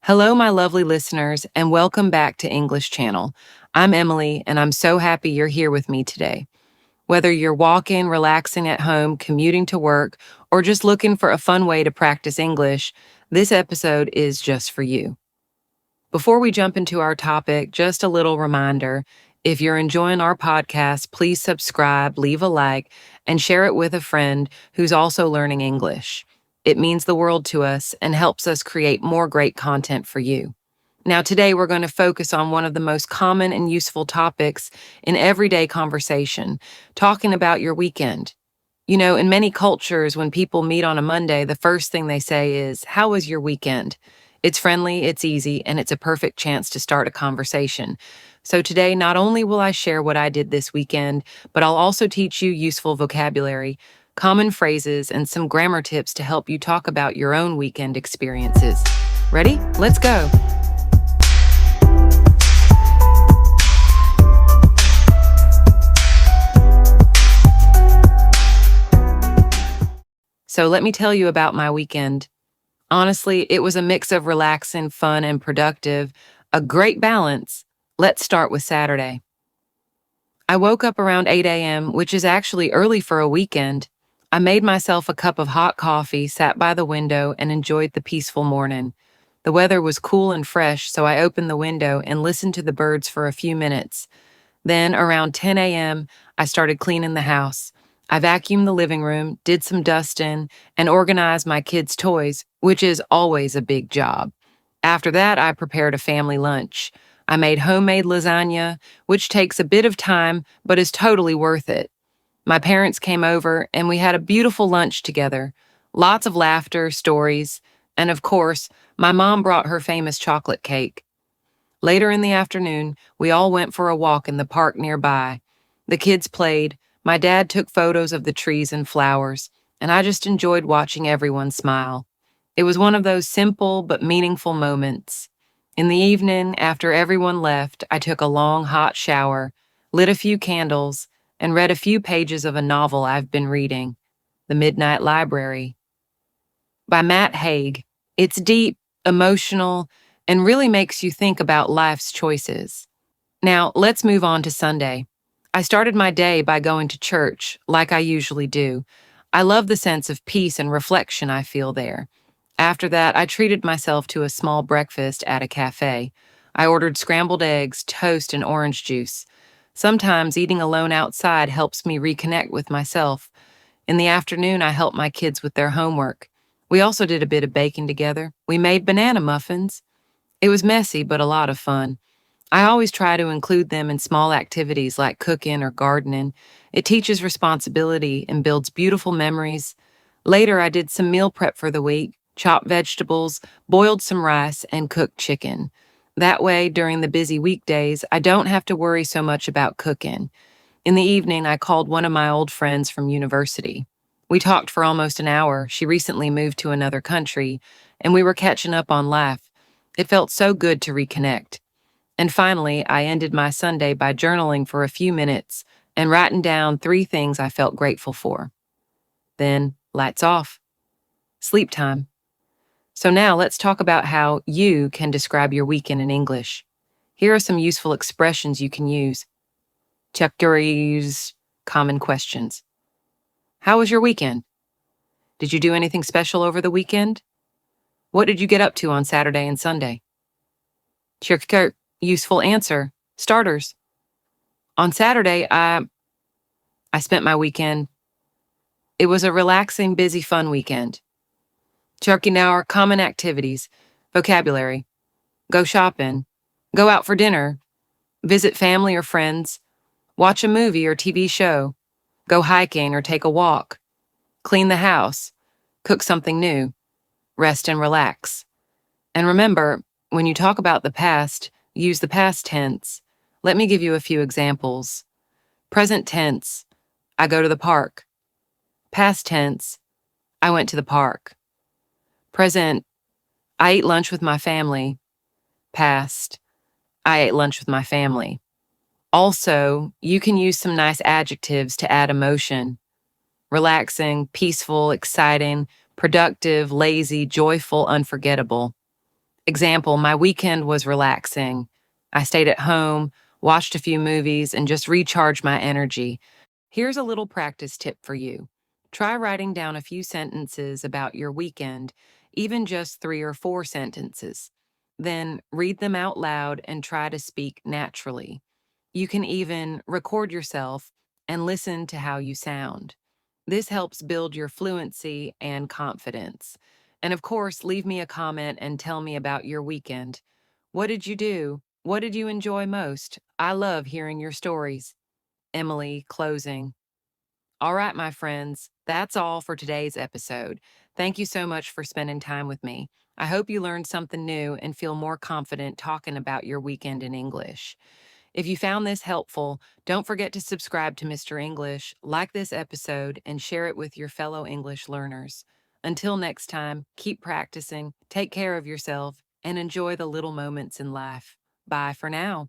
Hello, my lovely listeners, and welcome back to English Channel. I'm Emily, and I'm so happy you're here with me today. Whether you're walking, relaxing at home, commuting to work, or just looking for a fun way to practice English, this episode is just for you. Before we jump into our topic, just a little reminder. If you're enjoying our podcast, please subscribe, leave a like, and share it with a friend who's also learning English. It means the world to us and helps us create more great content for you. Now, today we're going to focus on one of the most common and useful topics in everyday conversation, talking about your weekend. You know, in many cultures, when people meet on a Monday, the first thing they say is, "How was your weekend?" It's friendly, it's easy, and it's a perfect chance to start a conversation. So today, not only will I share what I did this weekend, but I'll also teach you useful vocabulary, common phrases, and some grammar tips to help you talk about your own weekend experiences. Ready? Let's go. So let me tell you about my weekend. Honestly, it was a mix of relaxing, fun, and productive, a great balance. Let's start with Saturday. I woke up around 8 a.m., which is actually early for a weekend. I made myself a cup of hot coffee, sat by the window, and enjoyed the peaceful morning. The weather was cool and fresh, so I opened the window and listened to the birds for a few minutes. Then, around 10 a.m., I started cleaning the house. I vacuumed the living room, did some dusting, and organized my kids' toys, which is always a big job. After that, I prepared a family lunch. I made homemade lasagna, which takes a bit of time, but is totally worth it. My parents came over, and we had a beautiful lunch together. Lots of laughter, stories, and of course, my mom brought her famous chocolate cake. Later in the afternoon, we all went for a walk in the park nearby. The kids played, my dad took photos of the trees and flowers, and I just enjoyed watching everyone smile. It was one of those simple but meaningful moments. In the evening, after everyone left, I took a long, hot shower, lit a few candles, and read a few pages of a novel I've been reading, The Midnight Library, by Matt Haig. It's deep, emotional, and really makes you think about life's choices. Now, let's move on to Sunday. I started my day by going to church, like I usually do. I love the sense of peace and reflection I feel there. After that, I treated myself to a small breakfast at a cafe. I ordered scrambled eggs, toast, and orange juice. Sometimes eating alone outside helps me reconnect with myself. In the afternoon, I helped my kids with their homework. We also did a bit of baking together. We made banana muffins. It was messy, but a lot of fun. I always try to include them in small activities like cooking or gardening. It teaches responsibility and builds beautiful memories. Later, I did some meal prep for the week, chopped vegetables, boiled some rice, and cooked chicken. That way, during the busy weekdays, I don't have to worry so much about cooking. In the evening, I called one of my old friends from university. We talked for almost an hour. She recently moved to another country, and we were catching up on life. It felt so good to reconnect. And finally, I ended my Sunday by journaling for a few minutes and writing down 3 things I felt grateful for. Then, lights off. Sleep time. So now let's talk about how you can describe your weekend in English. Here are some useful expressions you can use. Check your ears. Common questions. How was your weekend? Did you do anything special over the weekend? What did you get up to on Saturday and Sunday? Check. Useful answer. Starters. On Saturday, I spent my weekend. It was a relaxing, busy, fun weekend. Turkey now are common activities. Vocabulary. Go shopping. Go out for dinner. Visit family or friends. Watch a movie or TV show. Go hiking or take a walk. Clean the house. Cook something new. Rest and relax. And remember, when you talk about the past, use the past tense. Let me give you a few examples. Present tense, I go to the park. Past tense, I went to the park. Present, I ate lunch with my family. Past, I ate lunch with my family. Also, you can use some nice adjectives to add emotion. Relaxing, peaceful, exciting, productive, lazy, joyful, unforgettable. Example, my weekend was relaxing. I stayed at home, watched a few movies, and just recharged my energy. Here's a little practice tip for you. Try writing down a few sentences about your weekend, even just 3 or 4 sentences. Then read them out loud and try to speak naturally. You can even record yourself and listen to how you sound. This helps build your fluency and confidence. And of course, leave me a comment and tell me about your weekend. What did you do? What did you enjoy most? I love hearing your stories. Emily, closing. All right, my friends, that's all for today's episode. Thank you so much for spending time with me. I hope you learned something new and feel more confident talking about your weekend in English. If you found this helpful, don't forget to subscribe to Mr. English, like this episode, and share it with your fellow English learners. Until next time, keep practicing, take care of yourself, and enjoy the little moments in life. Bye for now.